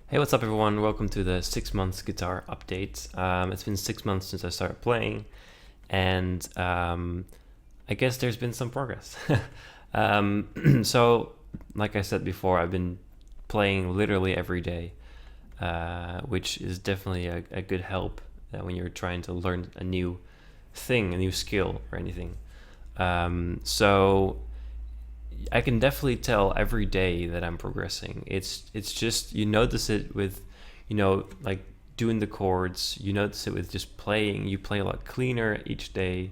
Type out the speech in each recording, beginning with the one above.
Hey, what's up, everyone? Welcome to the 6 months guitar update. It's been 6 months since I started playing, and I guess there's been some progress. So, like I said before, I've been playing literally every day, which is definitely a good help when you're trying to learn a new thing, a new skill, or anything. So I can definitely tell every day that I'm progressing. It's just you notice it with, like doing the chords. You notice it with just playing. You play a lot cleaner each day,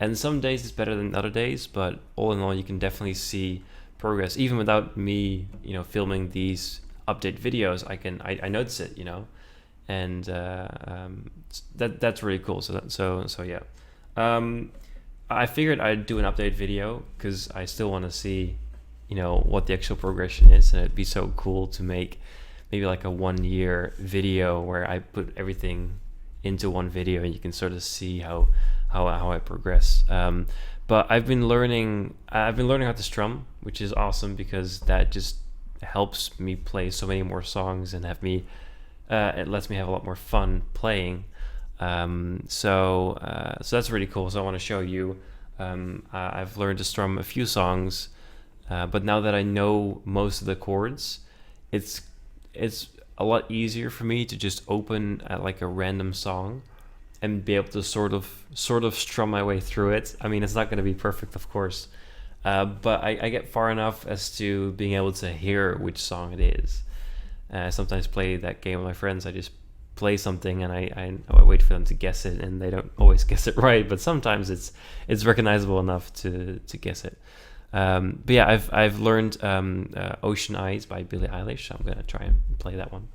and some days it's better than other days. But all in all, you can definitely see progress even without me, filming these update videos. I notice it, and that's really cool. So yeah. Um, I figured I'd do an update video because I still want to see, what the actual progression is, and it'd be so cool to make maybe like a 1 year video where I put everything into one video and you can sort of see how I progress. But I've been learning how to strum, which is awesome because that just helps me play so many more songs and it lets me have a lot more fun playing. So that's really cool. So I want to show you. I've learned to strum a few songs, but now that I know most of the chords, it's it's a lot easier for me to just open at like a random song and be able to sort of strum my way through it. I mean, it's not going to be perfect, of course, but I get far enough as to being able to hear which song it is. I sometimes play that game with my friends. I just play something and I wait for them to guess it, and they don't always guess it right, but sometimes it's recognizable enough to guess it. But yeah, I've learned Ocean Eyes by Billie Eilish. So I'm gonna try and play that one.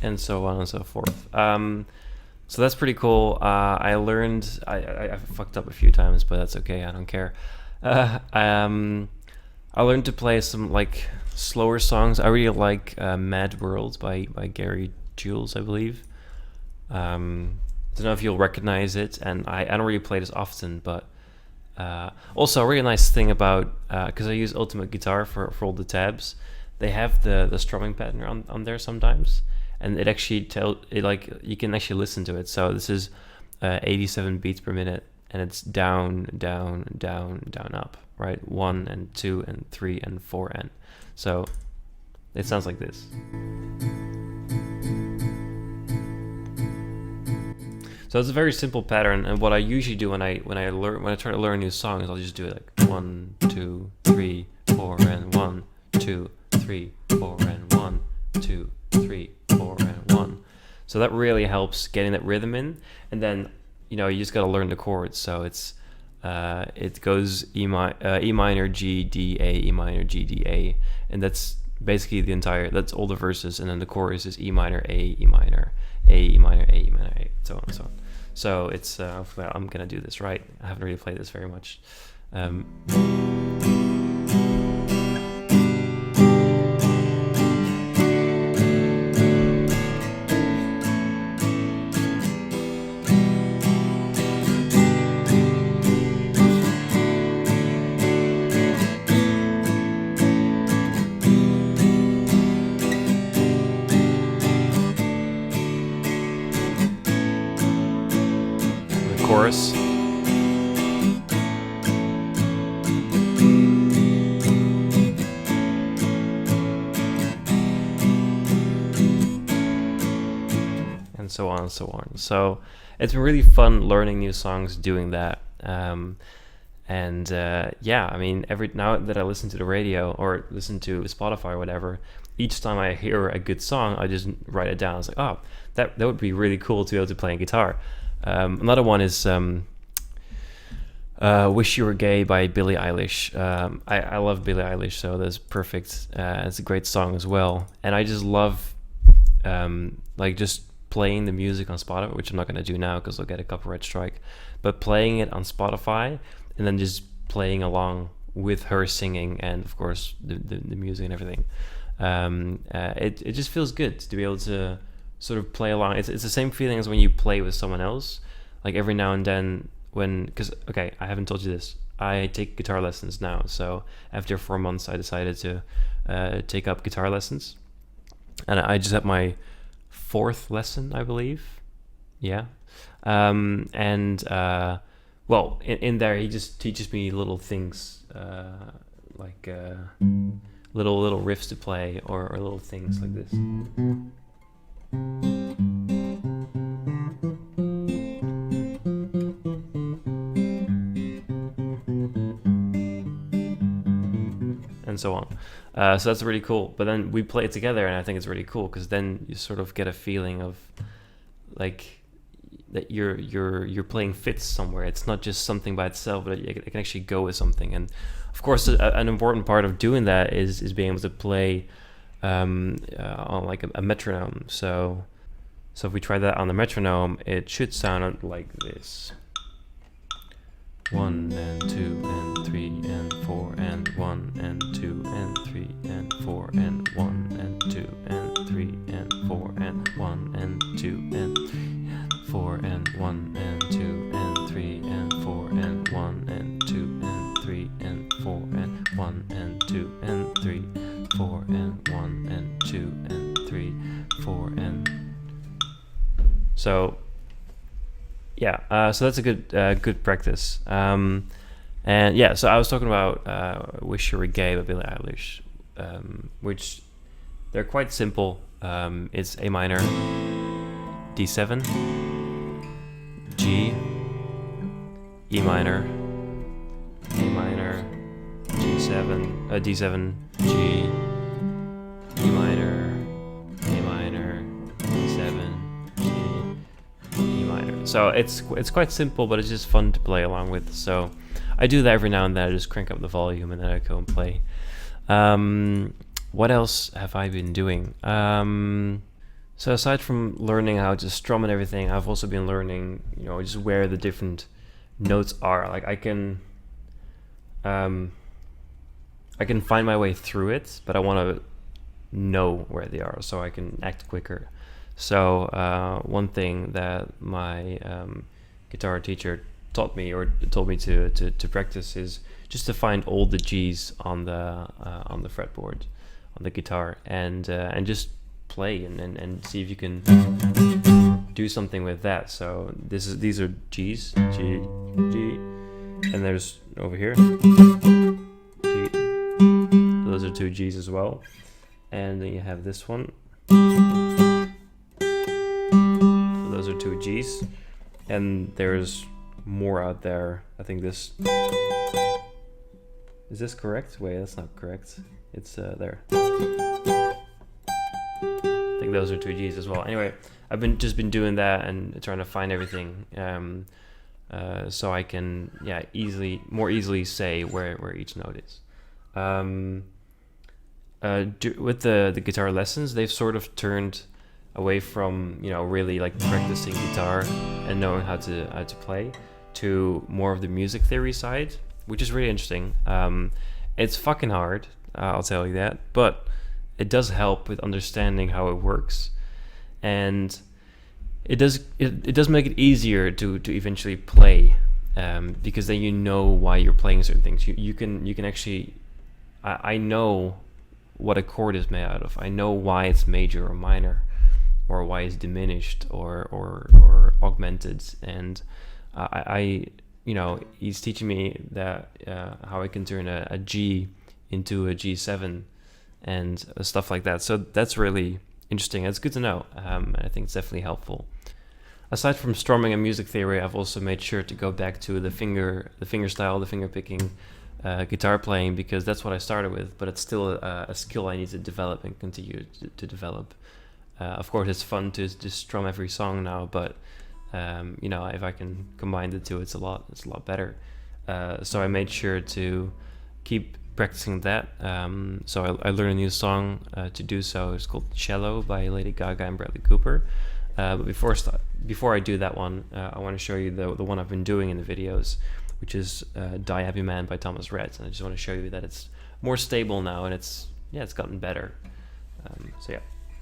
And so on and so forth. So that's pretty cool. I fucked up a few times, but that's okay. I don't care. I learned to play some like slower songs. I really like Mad World by Gary Jules, I believe. I don't know if you'll recognize it, and I don't really play this often, but also a really nice thing about because I use Ultimate Guitar for all the tabs, they have the strumming pattern on there sometimes, and it actually like you can actually listen to it. So this is 87 beats per minute, and it's down, down, down, down, up, right? 1 and 2 and 3 and 4 and so it sounds like this. So it's a very simple pattern, and what I usually do when I try to learn new songs, I'll just do it like 1, 2, 3, 4, and 1, 2, 3, 4, and 1, 2, 3, 4, and 1. So that really helps getting that rhythm in, and then you just got to learn the chords. So it goes E minor G D A, E minor G D A, and that's basically that's all the verses, and then the chorus is E minor A, E minor A, E minor A, E minor A, so on and so on. So it's well, I'm gonna do this right. I haven't really played this very much. Um, the chorus. And so on and so on. So it's been really fun learning new songs doing that. And yeah, I mean, every now that I listen to the radio or listen to Spotify or whatever, each time I hear a good song, I just write it down. It's like, oh, that would be really cool to be able to play a guitar. Another one is "Wish You Were Gay" by Billie Eilish. I love Billie Eilish, so that's perfect. It's a great song as well, and I just love like just playing the music on Spotify, which I'm not going to do now because I'll get a copyright strike, but playing it on Spotify and then just playing along with her singing and of course the music and everything. It just feels good to be able to sort of play along. It's the same feeling as when you play with someone else. Like every now and then because okay, I haven't told you this. I take guitar lessons now. So after 4 months, I decided to take up guitar lessons. And I just had my 4th lesson, I believe. Yeah. Well, in there, he just teaches me little things, like little riffs to play or little things like this. And so on. So that's really cool. But then we play it together, and I think it's really cool because then you sort of get a feeling of like that you're playing fits somewhere. It's not just something by itself, but it can actually go with something. And of course, an important part of doing that is being able to play on like a metronome. So if we try that on the metronome, it should sound like this. 1 and 2 and 3 and 4 and 1 and 2 and 3 and 4 and 1 and 2 and 3 and 4 and 1 and 2 and 3 and 4 and 1 and 2 and 3 and 4 and 1 and 2 and 3 and 4 and 1 and 2 and 3 4 and 1 and 2 and 3 4 and so yeah, so that's a good practice. And yeah, so I was talking about Wish You Were Gay by Billie Eilish, which they're quite simple. It's A minor, D7, G, E minor, A minor, G7, D7, G, E minor, A minor, D7, so it's quite simple, but it's just fun to play along with. So I do that every now and then. I just crank up the volume and then I go and play. What else have I been doing? So aside from learning how to strum and everything, I've also been learning, just where the different notes are. Like I can find my way through it, but I want to know where they are so I can act quicker. So one thing that my guitar teacher taught me or told me to practice is just to find all the G's on the fretboard on the guitar and just play and see if you can do something with that. So these are G's, G, G, and there's over here G. Those are 2 G's as well, and then you have this one. Those are 2 G's, and there's more out there. I think this is this correct? Wait, that's not correct. It's there. I think those are 2 G's as well. Anyway, I've been doing that and trying to find everything, so I can more easily say where each note is. With the guitar lessons, they've sort of turned away from really like practicing guitar and knowing how to play to more of the music theory side, which is really interesting. It's fucking hard, I'll tell you that, but it does help with understanding how it works, and it does make it easier to eventually play, because then you know why you're playing certain things. You can actually I know what a chord is made out of. I know why it's major or minor, or why it's diminished or augmented, and I he's teaching me that how I can turn a G into a G7 and stuff like that. So that's really interesting. It's good to know. I think it's definitely helpful. Aside from strumming and music theory, I've also made sure to go back to the finger style, the finger picking, guitar playing, because that's what I started with, but it's still a skill I need to develop and continue to develop. Of course, it's fun to just strum every song now, but if I can combine the two, it's a lot better. So I made sure to keep practicing that. So I learned a new song to do so. It's called "Shallow" by Lady Gaga and Bradley Cooper. But before I do that one, I want to show you the one I've been doing in the videos, which is Die Happy Man by Thomas Rhett. And I just want to show you that it's more stable now, and it's gotten better. So yeah,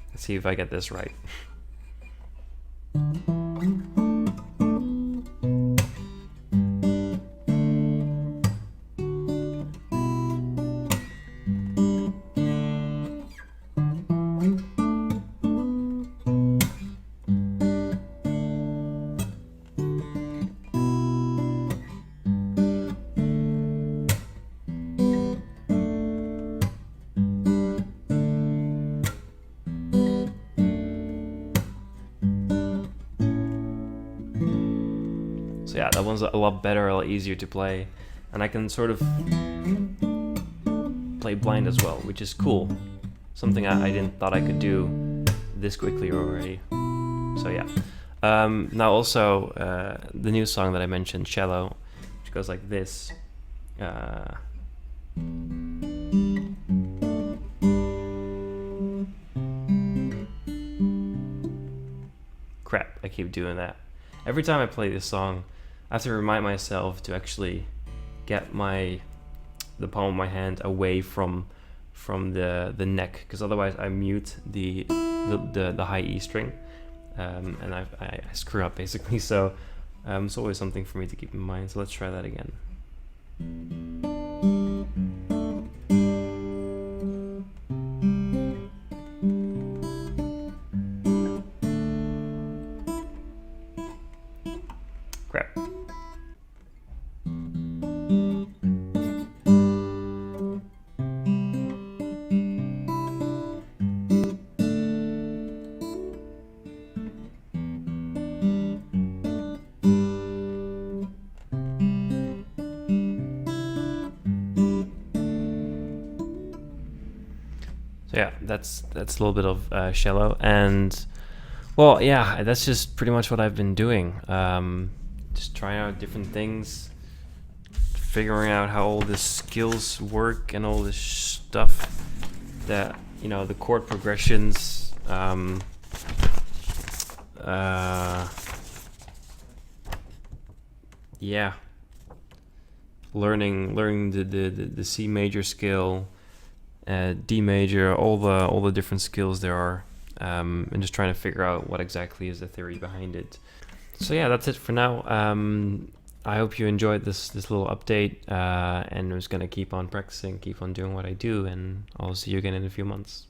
let's see if I get this right. So yeah, that one's a lot better, a lot easier to play, and I can sort of play blind as well, which is cool. Something I didn't thought I could do this quickly already. So yeah. Now also the new song that I mentioned, Shallow, which goes like this. Crap, I keep doing that. Every time I play this song, I have to remind myself to actually get the palm of my hand away from the neck, because otherwise I mute the high E string, and I screw up basically. So it's always something for me to keep in mind. So let's try that again. Crap. So yeah, that's a little bit of Shallow, and well, yeah, that's just pretty much what I've been doing. Just trying out different things, figuring out how all the skills work and all this stuff that, you know, the chord progressions, yeah, learning the C major scale, D major, all the different skills there are, and just trying to figure out what exactly is the theory behind it. So yeah, that's it for now. I hope you enjoyed this little update, and I'm just gonna keep on practicing, keep on doing what I do, and I'll see you again in a few months.